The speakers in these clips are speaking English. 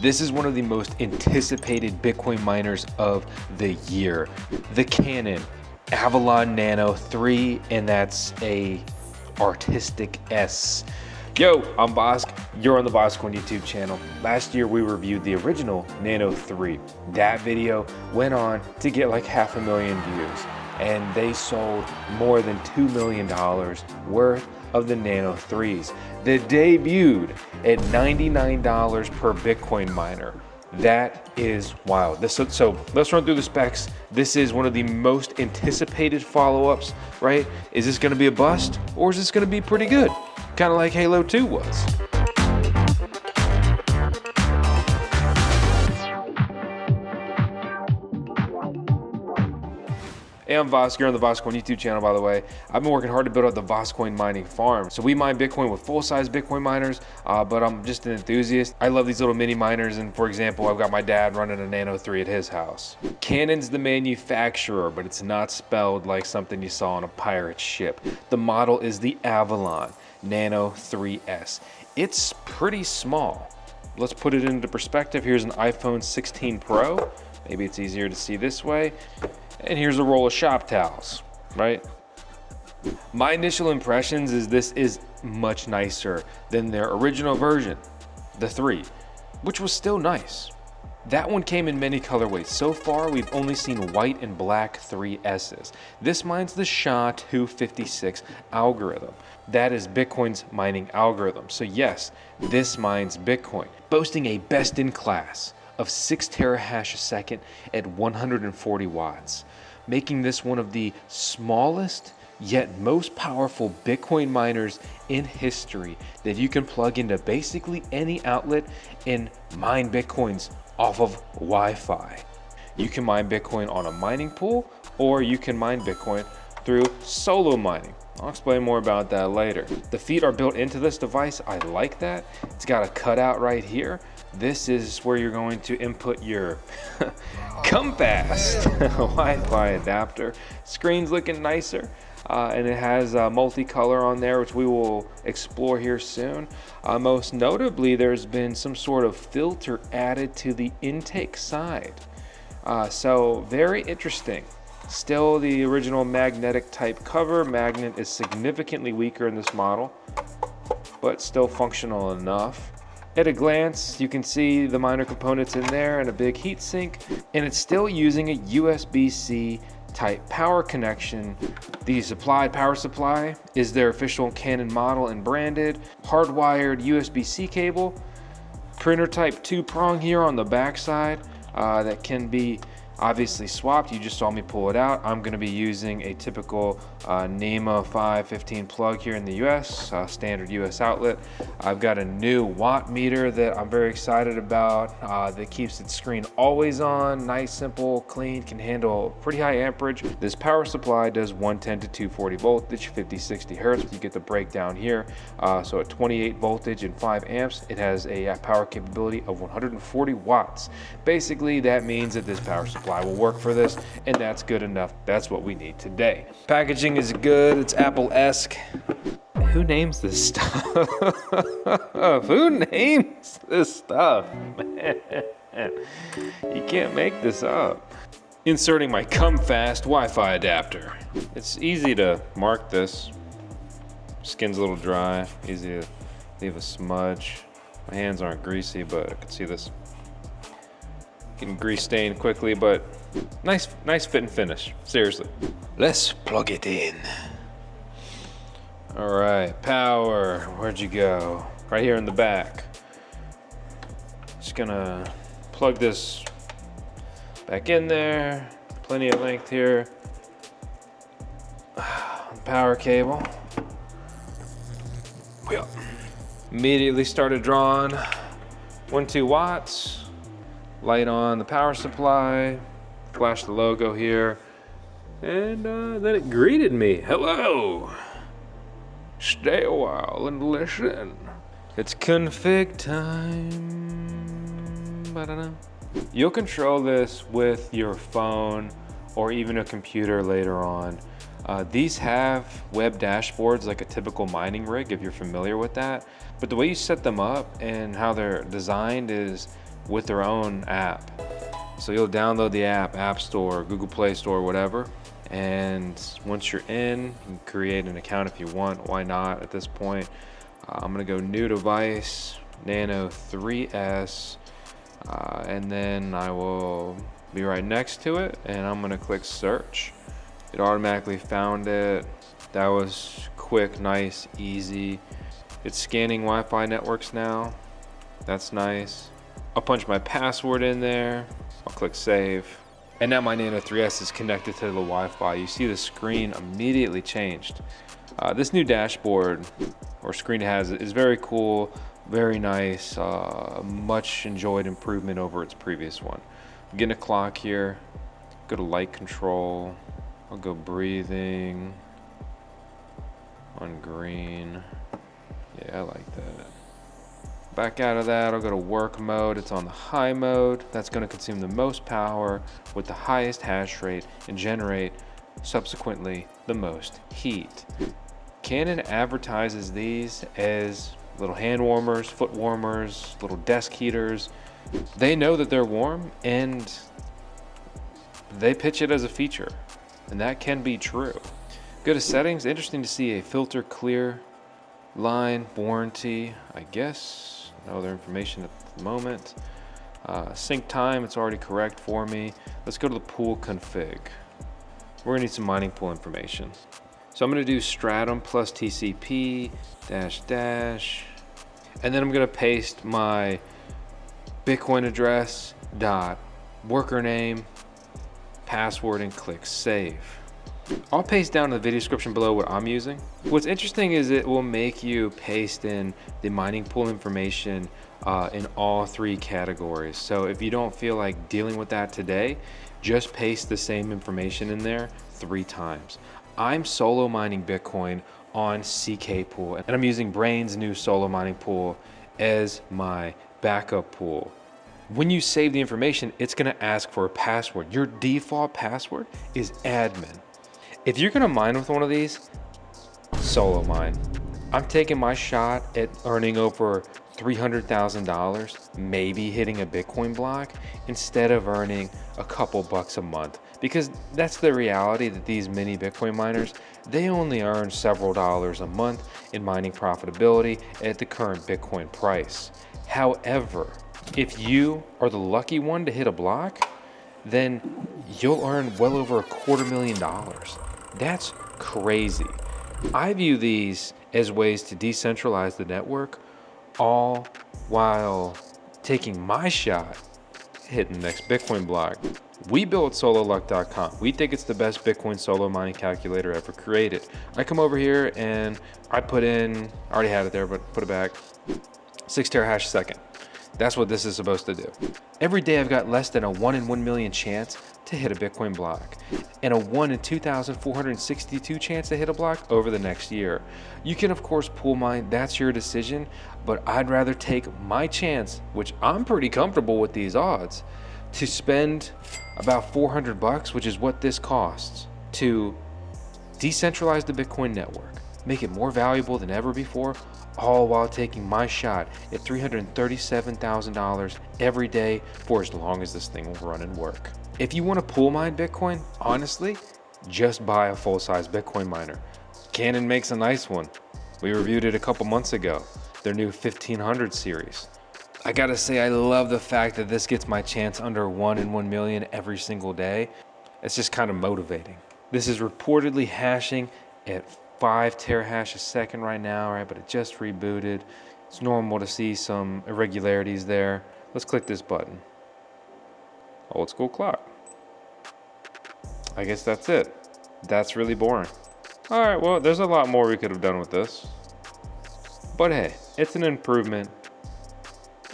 This is one of the most anticipated Bitcoin miners of the year, the Canaan Avalon Nano 3, and that's a artistic S. Yo, I'm Vosk, you're on the VoskCoin YouTube channel. Last year we reviewed the original Nano 3. That video went on to get like 500,000 views, and they sold more than $2 million worth of the Nano 3s that debuted at $99 per Bitcoin miner. That is wild. So let's run through the specs. This is one of the most anticipated follow-ups, right? Is this gonna be a bust, or is this gonna be pretty good? Kind of like Halo 2 was. Hey, I'm Vosk, you're on the VoskCoin YouTube channel, by the way. I've been working hard to build out the VoskCoin mining farm. So we mine Bitcoin with full-size Bitcoin miners, but I'm just an enthusiast. I love these little mini miners, and for example, I've got my dad running a Nano 3 at his house. Canaan's the manufacturer, but it's not spelled like something you saw on a pirate ship. The model is the Avalon Nano 3S. It's pretty small. Let's put it into perspective. Here's an iPhone 16 Pro. Maybe it's easier to see this way. And here's a roll of shop towels, right? My initial impressions is this is much nicer than their original version, the 3, which was still nice. That one came in many colorways. So far, we've only seen white and black 3Ss. This mines the SHA-256 algorithm. That is Bitcoin's mining algorithm. So yes, this mines Bitcoin, boasting a best-in-class of 6 terahash a second at 140 watts, making this one of the smallest yet most powerful Bitcoin miners in history that you can plug into basically any outlet and mine Bitcoins off of Wi-Fi. You can mine Bitcoin on a mining pool, or you can mine Bitcoin through solo mining. I'll explain more about that later. The feet are built into this device. I like that. It's got a cutout right here. This is where you're going to input your come fast Wi-Fi adapter. Screen's looking nicer, and it has multicolor on there, which we will explore here soon. Most notably, there's been some sort of filter added to the intake side. So very interesting. Still the original magnetic type cover. Magnet is significantly weaker in this model, but still functional enough. At a glance, you can see the miner components in there and a big heat sink, and it's still using a USB-C type power connection. The supplied power supply is their official Canaan model and branded, hardwired USB-C cable, printer type 2-prong here on the back side that can be obviously swapped. You just saw me pull it out. I'm going to be using a typical NEMA 515 plug here in the US, standard US outlet. I've got a new watt meter that I'm very excited about that keeps its screen always on, nice, simple, clean, can handle pretty high amperage. This power supply does 110 to 240 voltage, 50, 60 hertz. You get the breakdown here. So at 28 voltage and 5 amps, it has a power capability of 140 watts. Basically, that means that this power supply will work for this, and that's good enough. That's what we need today. Packaging is good. It's Apple-esque. Who names this stuff? Who names this stuff, man? You can't make this up. Inserting my come fast Wi-Fi adapter. It's easy to mark this. Skin's a little dry, easy to leave a smudge. My hands aren't greasy, but I can see this getting grease stained quickly, but nice fit and finish, seriously. Let's plug it in. All right, power, where'd you go? Right here in the back. Just gonna plug this back in there. Plenty of length here. Power cable. Immediately started drawing 1-2 watts. Light on the power supply, flash the logo here, and then it greeted me. Hello, stay a while and listen. It's config time. Ba-da-da. You'll control this with your phone or even a computer later on. These have web dashboards like a typical mining rig, if you're familiar with that. But the way you set them up and how they're designed is with their own app. So you'll download the App Store, Google Play Store, whatever. And once you're in, you can create an account if you want. Why not at this point? I'm gonna go new device, Nano 3S, and then I will be right next to it, and I'm gonna click search. It automatically found it. That was quick, nice, easy. It's scanning Wi-Fi networks now. That's nice. I'll punch my password in there. I'll click save. And now my Nano 3S is connected to the Wi-Fi. You see the screen immediately changed. This new dashboard or screen it has is very cool, very nice, much enjoyed improvement over its previous one. I'm getting a clock here. Go to light control. I'll go breathing on green. Yeah, I like that. Back out of that, I'll go to work mode. It's on the high mode. That's going to consume the most power with the highest hash rate and generate subsequently the most heat. Canaan advertises these as little hand warmers, foot warmers, little desk heaters. They know that they're warm and they pitch it as a feature, and that can be true. Go to settings. Interesting to see a filter clear line warranty, I guess. No other information at the moment. Sync time, it's already correct for me. Let's go to the pool config. We're gonna need some mining pool information. So I'm gonna do stratum plus TCP dash dash, and then I'm gonna paste my Bitcoin address dot worker name, password, and click save. I'll paste down in the video description below what I'm using. What's interesting is it will make you paste in the mining pool information in all three categories. So if you don't feel like dealing with that today, just paste the same information in there 3 times. I'm solo mining Bitcoin on CK pool, and I'm using Brain's new solo mining pool as my backup pool. When you save the information, it's gonna ask for a password. Your default password is admin. If you're gonna mine with one of these, solo mine. I'm taking my shot at earning over $300,000, maybe hitting a Bitcoin block, instead of earning a couple bucks a month. Because that's the reality that these mini Bitcoin miners, they only earn several dollars a month in mining profitability at the current Bitcoin price. However, if you are the lucky one to hit a block, then you'll earn well over $250,000. That's crazy. I view these as ways to decentralize the network, all while taking my shot hitting the next Bitcoin block. We built sololuck.com. We think it's the best Bitcoin solo mining calculator ever created. I come over here and I put in, I already had it there, but put it back, 6 terahash a second. That's what this is supposed to do. Every day I've got less than a 1 in 1 million chance to hit a Bitcoin block and a 1 in 2,462 chance to hit a block over the next year. You can of course pool mine, that's your decision, but I'd rather take my chance, which I'm pretty comfortable with these odds, to spend about $400, which is what this costs, to decentralize the Bitcoin network, make it more valuable than ever before, all while taking my shot at $337,000 every day for as long as this thing will run and work. If you want to pool mine Bitcoin, honestly, just buy a full-size Bitcoin miner. Canaan makes a nice one. We reviewed it a couple months ago, their new 1500 series. I gotta say, I love the fact that this gets my chance under 1 in 1 million every single day. It's just kind of motivating. This is reportedly hashing at 5 terahash a second right now, right? But it just rebooted. It's normal to see some irregularities there. Let's click this button. Old school clock. I guess that's it. That's really boring. All right, well, there's a lot more we could have done with this. But hey, it's an improvement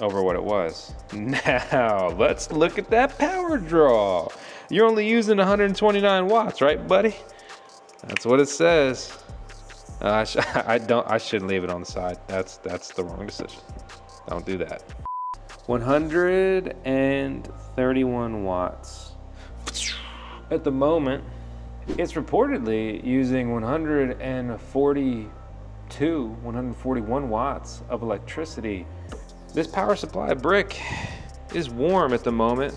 over what it was. Now, let's look at that power draw. You're only using 129 watts, right, buddy? That's what it says. I shouldn't leave it on the side. That's the wrong decision. Don't do that. 131 watts. At the moment, it's reportedly using 141 watts of electricity. This power supply brick is warm at the moment.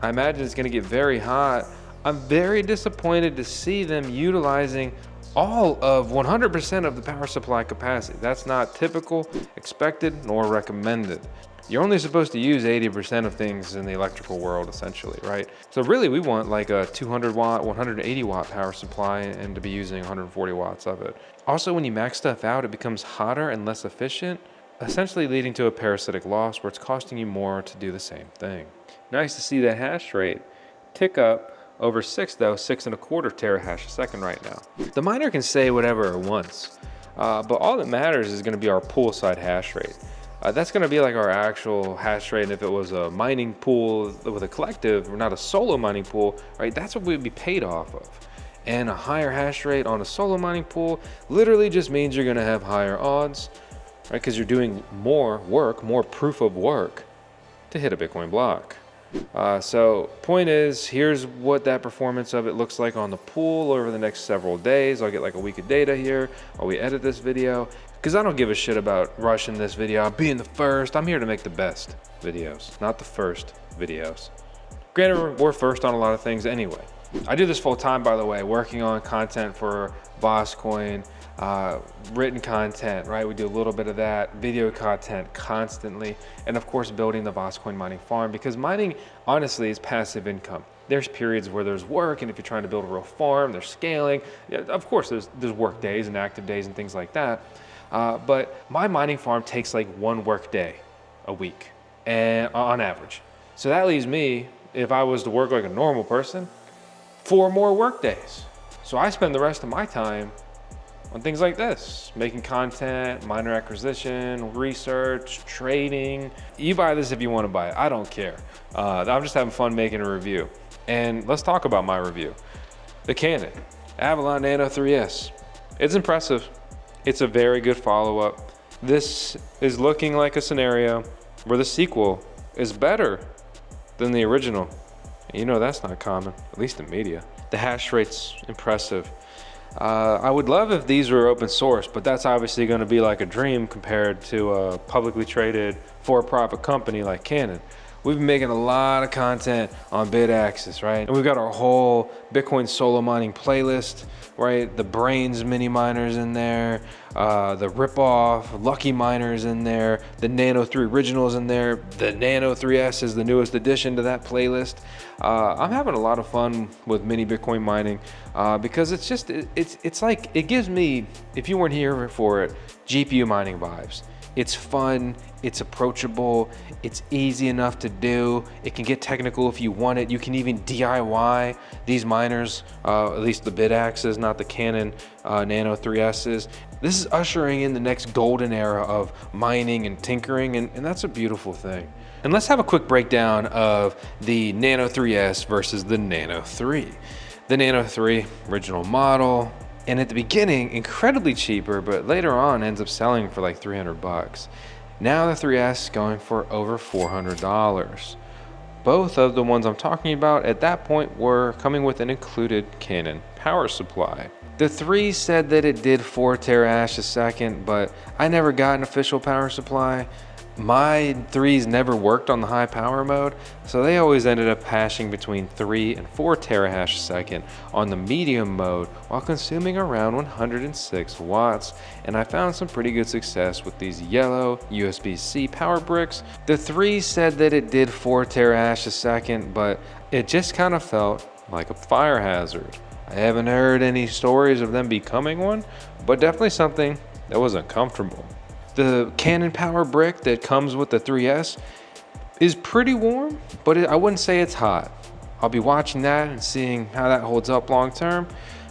I imagine it's going to get very hot. I'm very disappointed to see them utilizing all of 100% of the power supply capacity. That's not typical, expected, nor recommended. You're only supposed to use 80% of things in the electrical world, essentially, right? So really, we want like a 200 watt, 180 watt power supply and to be using 140 watts of it. Also, when you max stuff out, it becomes hotter and less efficient, essentially leading to a parasitic loss where it's costing you more to do the same thing. Nice to see that hash rate tick up over 6 though, 6.25 terahash a second right now. The miner can say whatever it wants, but all that matters is going to be our pool side hash rate. That's going to be like our actual hash rate. And if it was a mining pool with a collective, or not a solo mining pool, right, that's what we'd be paid off of. And a higher hash rate on a solo mining pool literally just means you're going to have higher odds, right? Because you're doing more work, more proof of work to hit a Bitcoin block. So point is, here's what that performance of it looks like on the pool over the next several days. I'll get like a week of data here while we edit this video, because I don't give a shit about rushing this video. I'm being the first. I'm here to make the best videos, not the first videos. Granted, we're first on a lot of things anyway. I do this full time, by the way, working on content for VoskCoin, written content, right? We do a little bit of that, video content constantly, and of course building the VoskCoin mining farm, because mining honestly is passive income. There's periods where there's work, and if you're trying to build a real farm, there's scaling. Yeah, of course there's work days and active days and things like that. But my mining farm takes like 1 work day a week, and on average. So that leaves me, if I was to work like a normal person, 4 more work days. So I spend the rest of my time on things like this, making content, miner acquisition, research, trading. You buy this if you want to buy it. I don't care. I'm just having fun making a review. And let's talk about my review. The Canaan Avalon Nano 3S. It's impressive. It's a very good follow-up. This is looking like a scenario where the sequel is better than the original. And you know that's not common, at least in media. The hash rate's impressive. I would love if these were open source, but that's obviously going to be like a dream compared to a publicly traded for-profit company like Canaan. We've been making a lot of content on BitAxis, right? And we've got our whole Bitcoin solo mining playlist, right? The Brains mini miners in there, the rip-off Lucky miners in there, the Nano 3 originals in there, the Nano 3S is the newest addition to that playlist. I'm having a lot of fun with mini Bitcoin mining because it's just, it's like, it gives me, if you weren't here for it, GPU mining vibes. It's fun, it's approachable, it's easy enough to do. It can get technical if you want it. You can even DIY these miners, at least the BitAxis, not the Canaan Nano 3Ss. This is ushering in the next golden era of mining and tinkering, and that's a beautiful thing. And let's have a quick breakdown of the Nano 3S versus the Nano 3. The Nano 3, original model, and at the beginning, incredibly cheaper, but later on ends up selling for like 300 bucks. Now the 3S going for over $400. Both of the ones I'm talking about at that point were coming with an included Canaan power supply. The 3 said that it did 4 terahash a second, but I never got an official power supply. My 3s never worked on the high power mode, so they always ended up hashing between 3 and 4 terahash a second on the medium mode while consuming around 106 watts. And I found some pretty good success with these yellow USB-C power bricks. The 3 said that it did 4 terahash a second, but it just kind of felt like a fire hazard. I haven't heard any stories of them becoming one, but definitely something that was uncomfortable. The Canaan power brick that comes with the 3S is pretty warm, but I wouldn't say it's hot. I'll be watching that and seeing how that holds up long term.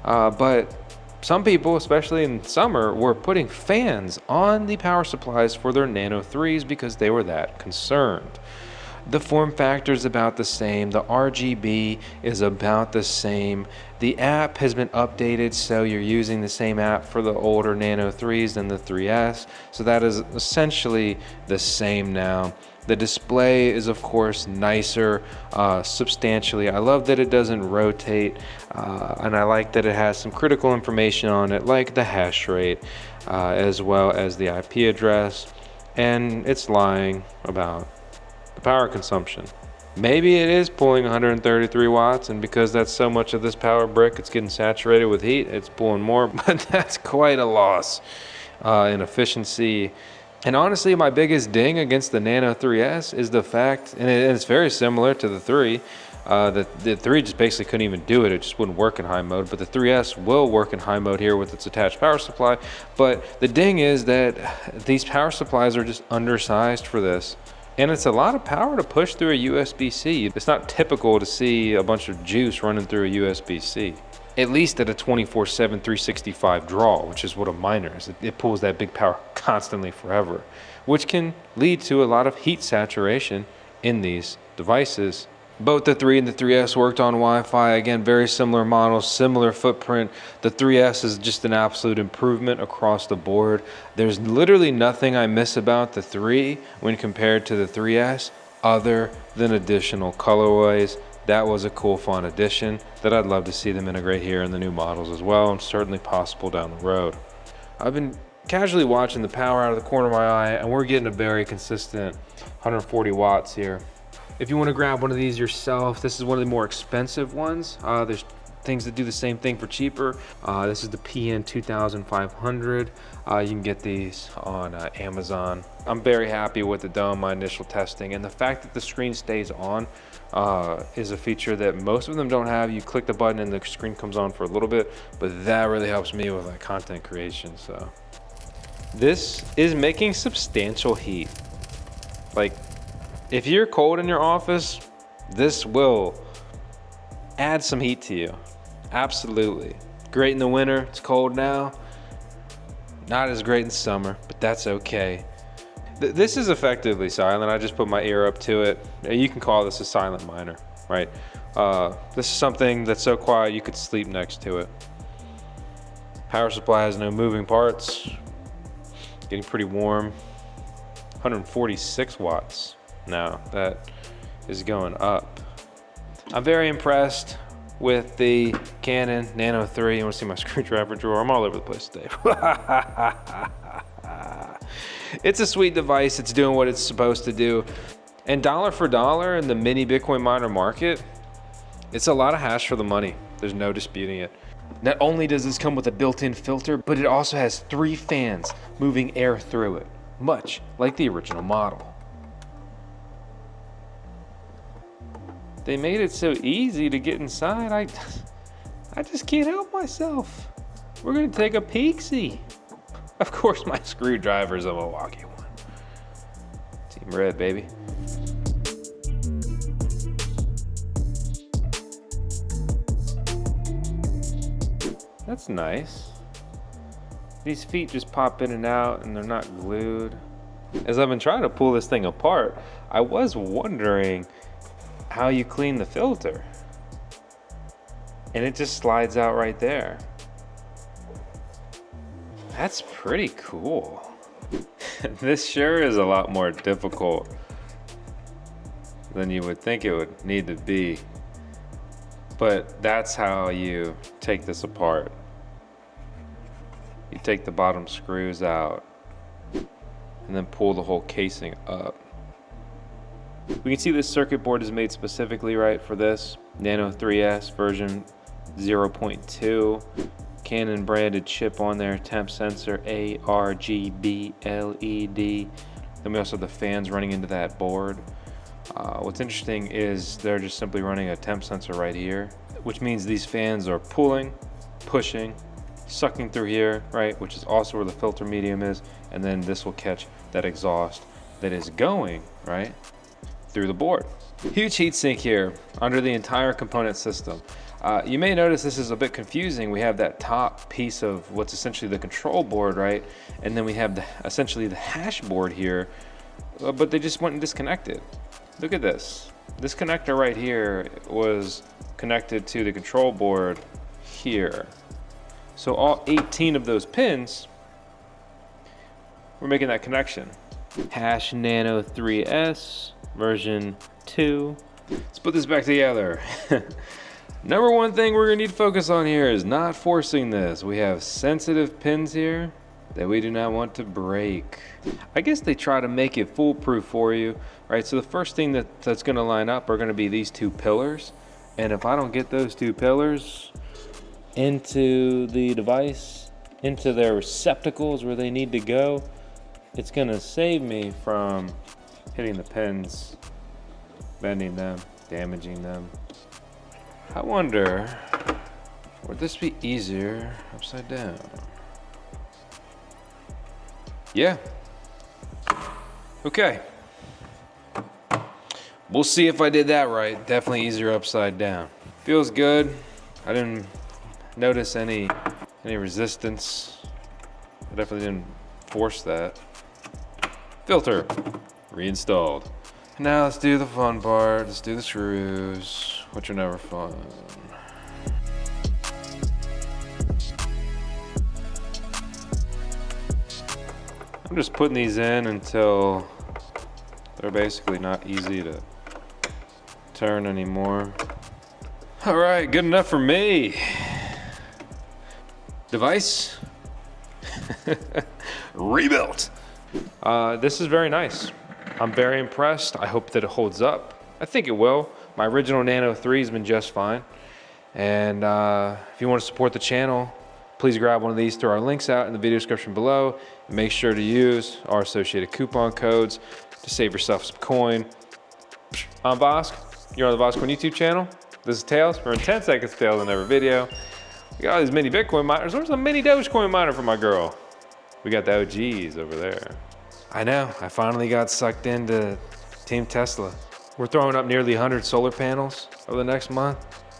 But some people, especially in summer, were putting fans on the power supplies for their Nano 3s because they were that concerned. The form factor is about the same. The RGB is about the same. The app has been updated, so you're using the same app for the older Nano 3s than the 3S. So that is essentially the same now. The display is, of course, nicer substantially. I love that it doesn't rotate, and I like that it has some critical information on it, like the hash rate, as well as the IP address, and it's lying about the power consumption. Maybe it is pulling 133 watts, and because that's so much of this power brick, it's getting saturated with heat, it's pulling more, but that's quite a loss in efficiency. And honestly, my biggest ding against the Nano 3S is the fact, and it's very similar to the 3, the 3 just basically couldn't even do it. It just wouldn't work in high mode, but the 3S will work in high mode here with its attached power supply. But the ding is that these power supplies are just undersized for this. And it's a lot of power to push through a USB-C. It's not typical to see a bunch of juice running through a USB-C. At least at a 24/7 365 draw, which is what a miner is. It pulls that big power constantly forever, which can lead to a lot of heat saturation in these devices. Both the 3 and the 3S worked on Wi-Fi. Again, very similar models, similar footprint. The 3S is just an absolute improvement across the board. There's literally nothing I miss about the 3 when compared to the 3S other than additional colorways. That was a cool, fun addition that I'd love to see them integrate here in the new models as well, and certainly possible down the road. I've been casually watching the power out of the corner of my eye, and we're getting a very consistent 140 watts here. If you want to grab one of these yourself, this is one of the more expensive ones. There's things that do the same thing for cheaper. This is the PN 2500. You can get these on Amazon. I'm very happy with the dome, my initial testing, and the fact that the screen stays on is a feature that most of them don't have. You click the button and the screen comes on for a little bit, but that really helps me with like content creation. So this is making substantial heat. Like, if you're cold in your office, this will add some heat to you. Absolutely. Great in the winter, it's cold now. Not as great in summer, but that's okay. This is effectively silent. I just put my ear up to it. You can call this a silent miner, right? This is something that's so quiet you could sleep next to it. Power supply has no moving parts. Getting pretty warm. 146 watts. Now that is going up. I'm very impressed with the Canaan Nano 3. You want to see my screwdriver drawer? I'm all over the place today. It's a sweet device. It's doing what it's supposed to do. And dollar for dollar in the mini Bitcoin miner market, it's a lot of hash for the money. There's no disputing it. Not only does this come with a built-in filter, but it also has 3 fans moving air through it, much like the original model. They made it so easy to get inside. I just can't help myself. We're gonna take a peek-see. Of course, my screwdriver's a Milwaukee one. Team Red, baby. That's nice. These feet just pop in and out and they're not glued. As I've been trying to pull this thing apart, I was wondering how you clean the filter. And it just slides out right there. That's pretty cool. This sure is a lot more difficult than you would think it would need to be. But that's how you take this apart. You take the bottom screws out and then pull the whole casing up. We can see this circuit board is made specifically right for this. Nano 3S version 0.2. Canaan branded chip on there, temp sensor, ARGB LED. Then we also have the fans running into that board. What's interesting is they're just simply running a temp sensor right here, which means these fans are pulling, pushing, sucking through here, right, which is also where the filter medium is, and then this will catch that exhaust that is going, right, through the board. Huge heatsink here under the entire component system. You may notice this is a bit confusing. We have that top piece of what's essentially the control board, right? And then we have essentially the hash board here, but they just went and disconnected. Look at this. This connector right here was connected to the control board here. So all 18 of those pins, we're making that connection. Hash Nano 3S version 2. Let's put this back together. Number one thing we're gonna need to focus on here is not forcing this. We have sensitive pins here, that we do not want to break. I guess they try to make it foolproof for you, right? So the first thing that's gonna line up are gonna be these two pillars. And if I don't get those two pillars into the device, into their receptacles where they need to go, it's gonna save me from hitting the pins, bending them, damaging them. I wonder, would this be easier upside down? Yeah. Okay. We'll see if I did that right. Definitely easier upside down. Feels good. I didn't notice any resistance. I definitely didn't force that. Filter reinstalled. Now let's do the fun part. Let's do the screws, which are never fun. I'm just putting these in until they're basically not easy to turn anymore. All right, good enough for me. Device rebuilt. This is very nice. I'm very impressed. I hope that it holds up. I think it will. My original Nano 3 has been just fine. And if you want to support the channel, please grab one of these through our links out in the video description below. And make sure to use our associated coupon codes to save yourself some coin. I'm Vosk. You're on the VoskCoin YouTube channel. This is Tails. We're in 10 seconds Tails in every video. We got all these mini Bitcoin miners. Where's a mini Dogecoin miner for my girl? We got the OGs over there. I know, I finally got sucked into Team Tesla. We're throwing up nearly 100 solar panels over the next month.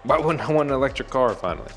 Why wouldn't I want an electric car finally?